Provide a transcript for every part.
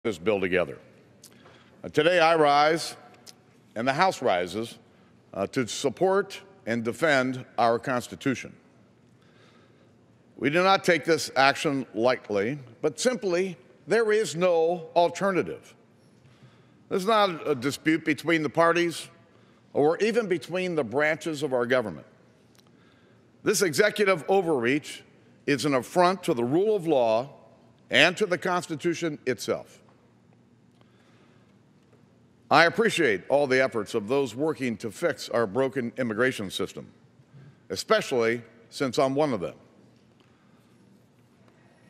this bill together. Today I rise, and the House rises, to support and defend our Constitution. We do not take this action lightly, but simply there is no alternative. This is not a dispute between the parties or even between the branches of our government. This executive overreach is an affront to the rule of law and to the Constitution itself. I appreciate all the efforts of those working to fix our broken immigration system, especially since I'm one of them.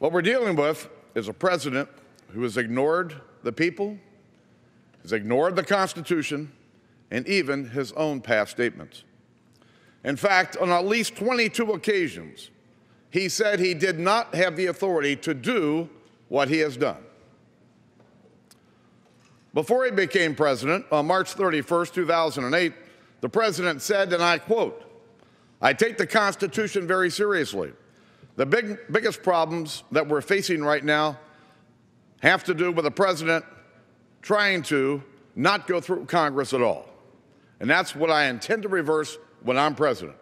What we're dealing with is a president who has ignored the people, has ignored the Constitution, and even his own past statements. In fact, on at least 22 occasions, he said he did not have the authority to do what he has done. Before he became president, on March 31st, 2008, the president said, and I quote, "I take the Constitution very seriously. The biggest problems that we're facing right now have to do with the president trying to not go through Congress at all. And that's what I intend to reverse when I'm president."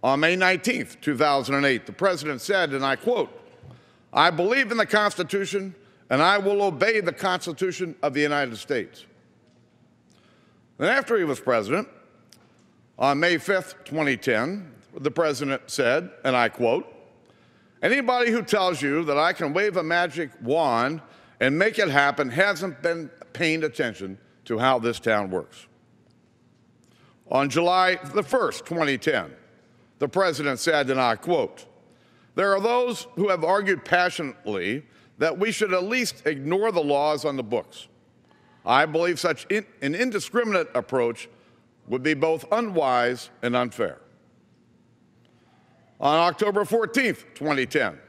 On May 19th, 2008, the president said, and I quote, "I believe in the Constitution and I will obey the Constitution of the United States." Then after he was president, on May 5th, 2010, the president said, and I quote, "Anybody who tells you that I can wave a magic wand and make it happen hasn't been paying attention to how this town works." On July the 1st, 2010, the president said, and I quote, "There are those who have argued passionately that we should at least ignore the laws on the books. I believe such an indiscriminate approach would be both unwise and unfair." On October 14th, 2010,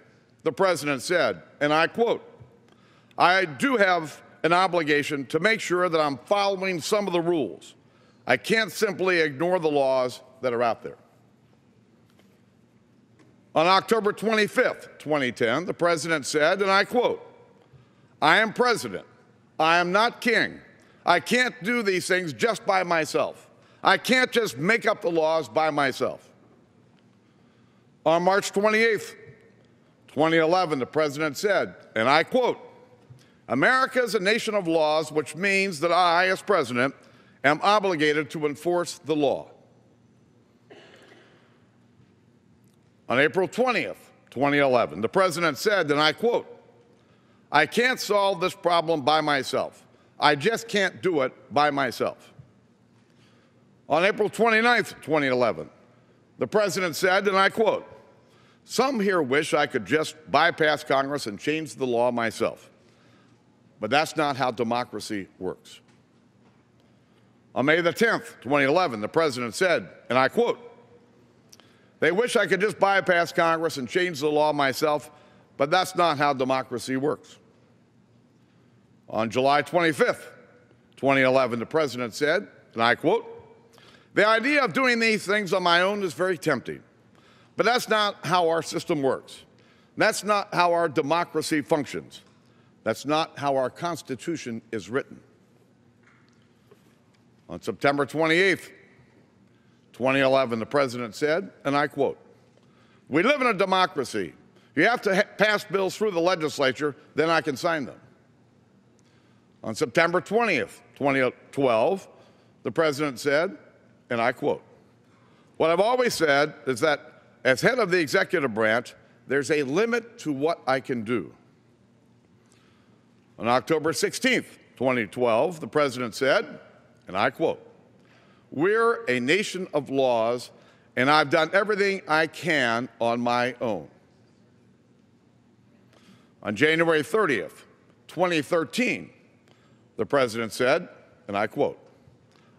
the president said, and I quote, "I do have an obligation to make sure that I'm following some of the rules. I can't simply ignore the laws that are out there." On October 25th, 2010, the president said, and I quote, "I am president. I am not king. I can't do these things just by myself. I can't just make up the laws by myself." On March 28th, 2011, the president said, and I quote, "America is a nation of laws, which means that I, as president, am obligated to enforce the law." On April 20th, 2011, the president said, and I quote, "I can't solve this problem by myself. I just can't do it by myself." On April 29th, 2011, the president said, and I quote, "Some here wish I could just bypass Congress and change the law myself. But that's not how democracy works." On May the 10th, 2011, the president said, and I quote, "They wish I could just bypass Congress and change the law myself, but that's not how democracy works." On July 25th, 2011, the president said, and I quote, "The idea of doing these things on my own is very tempting, but that's not how our system works. That's not how our democracy functions. That's not how our Constitution is written." On September 28th, 2011, the president said, and I quote, "We live in a democracy. You have to pass bills through the legislature, then I can sign them." On September 20th, 2012, the president said, and I quote, "What I've always said is that as head of the executive branch, there's a limit to what I can do." On October 16th, 2012, the president said, and I quote, "We're a nation of laws, and I've done everything I can on my own." On January 30th, 2013, the president said, and I quote,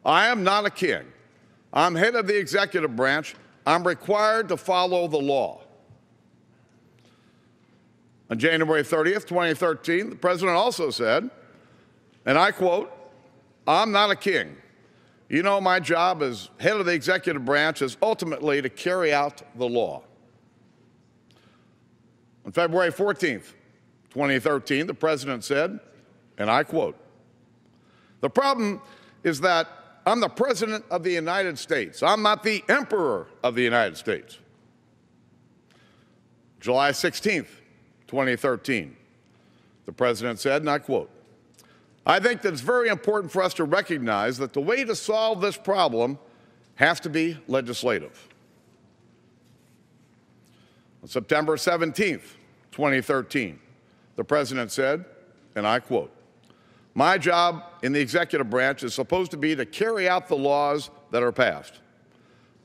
"I am not a king. I'm head of the executive branch. I'm required to follow the law." On January 30th, 2013, the president also said, and I quote, "I'm not a king. You know, my job as head of the executive branch is ultimately to carry out the law." On February 14th, 2013, the president said, and I quote, "The problem is that I'm the president of the United States. I'm not the emperor of the United States." July 16th, 2013, the president said, and I quote, "I think that it's very important for us to recognize that the way to solve this problem has to be legislative." On September 17th, 2013, the president said, and I quote, "My job in the executive branch is supposed to be to carry out the laws that are passed.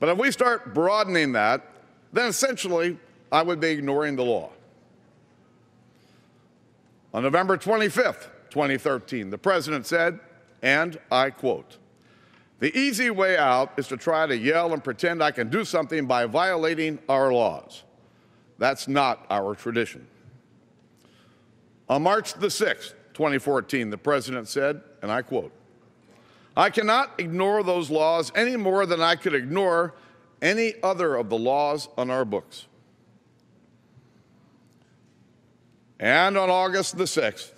But if we start broadening that, then essentially I would be ignoring the law." On November 25th, 2013, the president said, and I quote, "The easy way out is to try to yell and pretend I can do something by violating our laws. That's not our tradition." On March the 6th, 2014, the president said, and I quote, "I cannot ignore those laws any more than I could ignore any other of the laws on our books." And on August the 6th,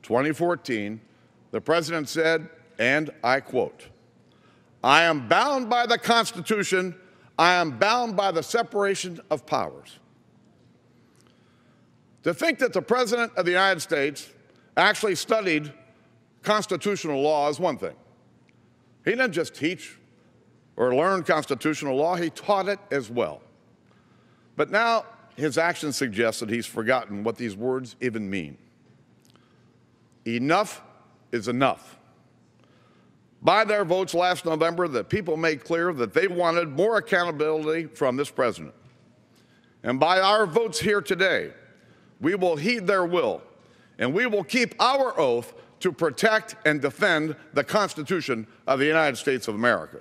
2014, the president said, and I quote, "I am bound by the Constitution. I am bound by the separation of powers." To think that the President of the United States actually studied constitutional law is one thing. He didn't just teach or learn constitutional law, he taught it as well. But now his actions suggest that he's forgotten what these words even mean. Enough is enough. By their votes last November, the people made clear that they wanted more accountability from this president. And by our votes here today, we will heed their will, and we will keep our oath to protect and defend the Constitution of the United States of America.